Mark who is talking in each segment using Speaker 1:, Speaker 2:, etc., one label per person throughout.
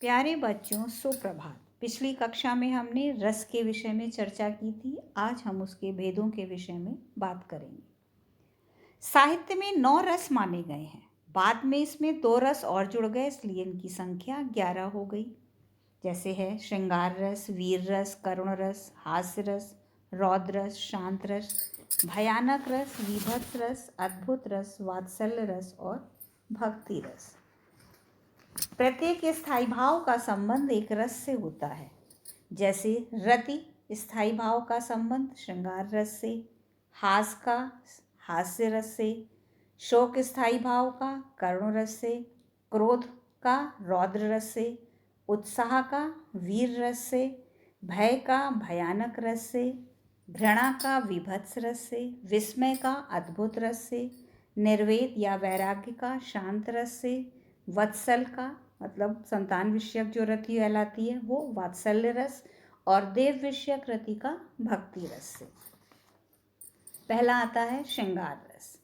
Speaker 1: प्यारे बच्चों, सुप्रभात। पिछली कक्षा में हमने रस के विषय में चर्चा की थी। आज हम उसके भेदों के विषय में बात करेंगे। साहित्य में 9 रस माने गए हैं। बाद में इसमें 2 रस और जुड़ गए, इसलिए इनकी संख्या 11 हो गई। जैसे है श्रृंगार रस, वीर रस, करुण रस, हास्य रस, रौद्र रस, शांत रस, भयानक रस, वीभत्स रस, अद्भुत रस, वात्सल्य रस और भक्ति रस। प्रत्येक स्थायी भाव का संबंध एक रस से होता है। जैसे रति स्थायी भाव का संबंध श्रृंगार रस से, हास का हास्य रस से, शोक स्थायी भाव का करुण रस से, क्रोध का रौद्र रस से, उत्साह का वीर रस से, भय का भयानक रस से, घृणा का विभत्स रस से, विस्मय का अद्भुत रस से, निर्वेद या वैराग्य का शांत रस से, वत्सल का मतलब संतान विषयक जो रति कहलाती है वो वात्सल्य रस, और देव विषयक रति का भक्ति रस से। पहला आता है श्रृंगार रस।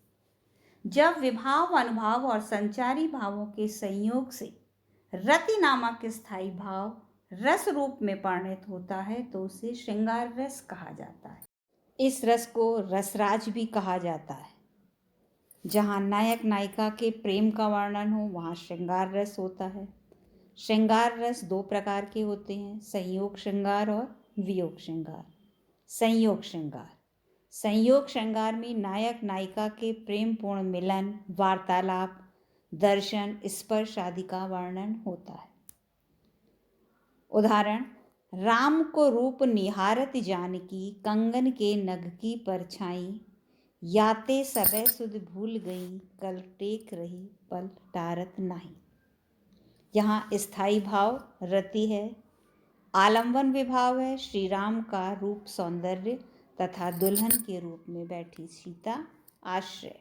Speaker 1: जब विभाव, अनुभाव और संचारी भावों के संयोग से रति नामक स्थायी भाव रस रूप में परिणत होता है तो उसे श्रृंगार रस कहा जाता है। इस रस को रसराज भी कहा जाता है। जहाँ नायक नायिका के प्रेम का वर्णन हो वहाँ श्रृंगार रस होता है। श्रृंगार रस 2 प्रकार के होते हैं, संयोग श्रृंगार और वियोग श्रृंगार। संयोग श्रृंगार में नायक नायिका के प्रेमपूर्ण मिलन, वार्तालाप, दर्शन, स्पर्श आदि का वर्णन होता है। उदाहरण, राम को रूप निहारत जानकी, कंगन के नग की परछाई, याते सबे सुध भूल गई, कल टेक रही पल टारत नाही। यहाँ स्थायी भाव रति है, आलंबन विभाव है श्री राम का रूप सौंदर्य तथा दुल्हन के रूप में बैठी सीता आश्रय।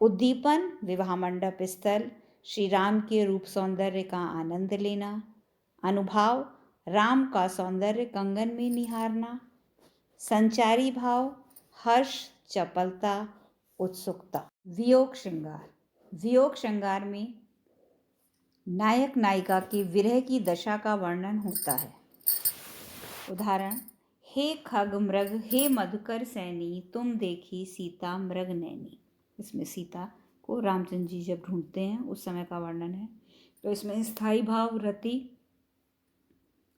Speaker 1: उद्दीपन विवाह मंडप स्थल श्री राम के रूप सौंदर्य का आनंद लेना। अनुभाव राम का सौंदर्य कंगन में निहारना। संचारी भाव हर्ष, चपलता, उत्सुकता। वियोग श्रृंगार में नायक नायिका की विरह की दशा का वर्णन होता है। उदाहरण, हे खग मृग, हे मधुकर सैनी, तुम देखी सीता मृग नैनी। इसमें सीता को रामचंद्र जी जब ढूंढते हैं उस समय का वर्णन है। तो इसमें स्थायी भाव रति,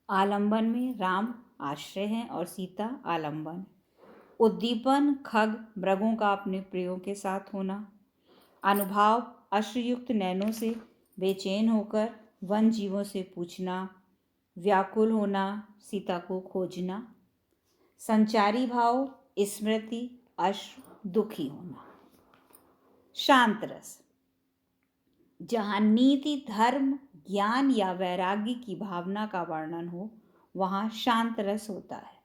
Speaker 1: आलंबन में राम आश्रय हैं और सीता आलंबन। उद्दीपन खग मृगों का अपने प्रियों के साथ होना। अनुभाव अश्रुयुक्त नैनों से बेचैन होकर वन जीवों से पूछना, व्याकुल होना, सीता को खोजना। संचारी भाव स्मृति, अश्रु, दुखी होना। शांत रस, जहाँ नीति, धर्म, ज्ञान या वैराग्य की भावना का वर्णन हो वहाँ शांत रस होता है।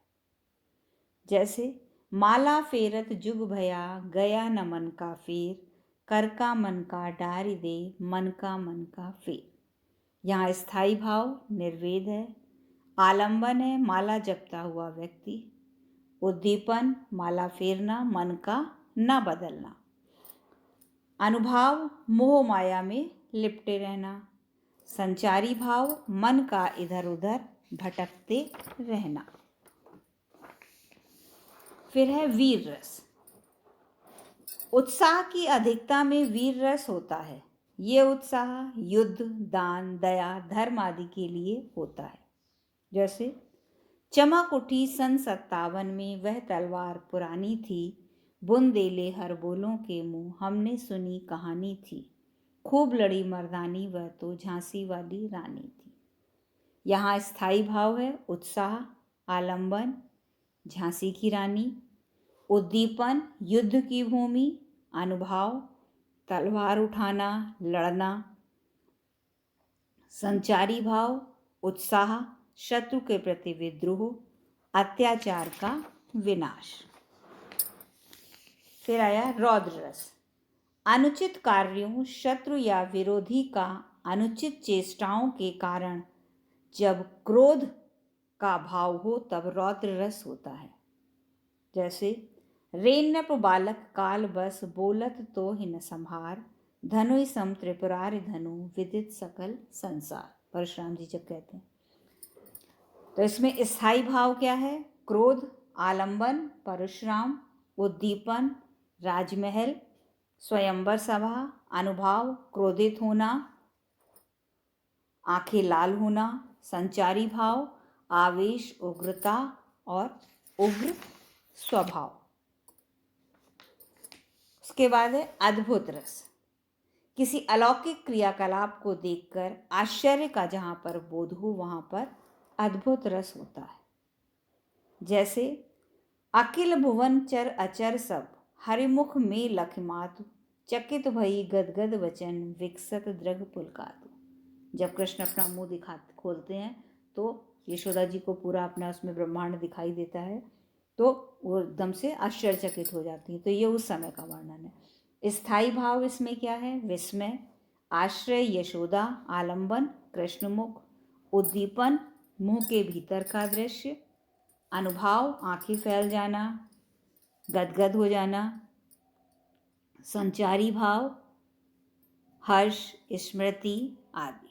Speaker 1: जैसे माला फेरत जुग भया, गया न मन का फेर, कर का मन का डारी दे, मन का फेर। यहाँ स्थायी भाव निर्वेद है, आलंबन है माला जपता हुआ व्यक्ति, उद्दीपन माला फेरना, मन का न बदलना। अनुभाव मोह माया में लिपटे रहना। संचारी भाव मन का इधर उधर भटकते रहना। फिर है वीर रस। उत्साह की अधिकता में वीर रस होता है। ये उत्साह युद्ध, दान, दया, धर्म आदि के लिए होता है। जैसे चमक उठी सन 57 में, वह तलवार पुरानी थी, बुंदेले हर बोलों के मुंह, हमने सुनी कहानी थी, खूब लड़ी मर्दानी, वह तो झांसी वाली रानी थी। यहाँ स्थायी भाव है उत्साह, आलंबन झांसी की रानी, उद्दीपन युद्ध की भूमि, अनुभाव तलवार उठाना, लड़ना। संचारी भाव उत्साह शत्रु के प्रति विद्रोह, अत्याचार का विनाश। फिर आया रौद्र रस। अनुचित कार्यों, शत्रु या विरोधी का अनुचित चेष्टाओं के कारण जब क्रोध का भाव हो तब रौद्र रस होता है। जैसे रेन्नप बालक काल बस, बोलत तो हिन संहार, धनुष सम त्रिपुरारि धनु, विदित सकल संसार। परशुराम जी जब कहते हैं। तो इसमें स्थायी भाव क्या है? क्रोध, आलंबन, परशुराम, उद्दीपन, राजमहल, स्वयंवर सभा, अनुभाव, क्रोधित होना, आंखें लाल होना, संचारी भाव, आवेश, उग्रता और उग्र स्वभाव। उसके बाद है अद्भुत रस। किसी अलौकिक क्रियाकलाप को देखकर आश्चर्य का जहां पर बोध हो वहां पर अद्भुत रस होता है। जैसे अखिल भुवन चर अचर सब, हरिमुख में लख मातु, चकित भई गदगद वचन, विकसत दृढ़ पुलकातु। जब कृष्ण अपना मुंह खोलते हैं तो यशोदा जी को पूरा अपना उसमें ब्रह्मांड दिखाई देता है, तो वो एकदम से आश्चर्यचकित हो जाती है। तो ये उस समय का वर्णन है। स्थायी भाव इसमें क्या है? विस्मय, आश्रय यशोदा, आलंबन कृष्णमुख, उद्दीपन मुंह के भीतर का दृश्य, अनुभाव आंखें फैल जाना, गदगद हो जाना, संचारी भाव हर्ष, स्मृति आदि।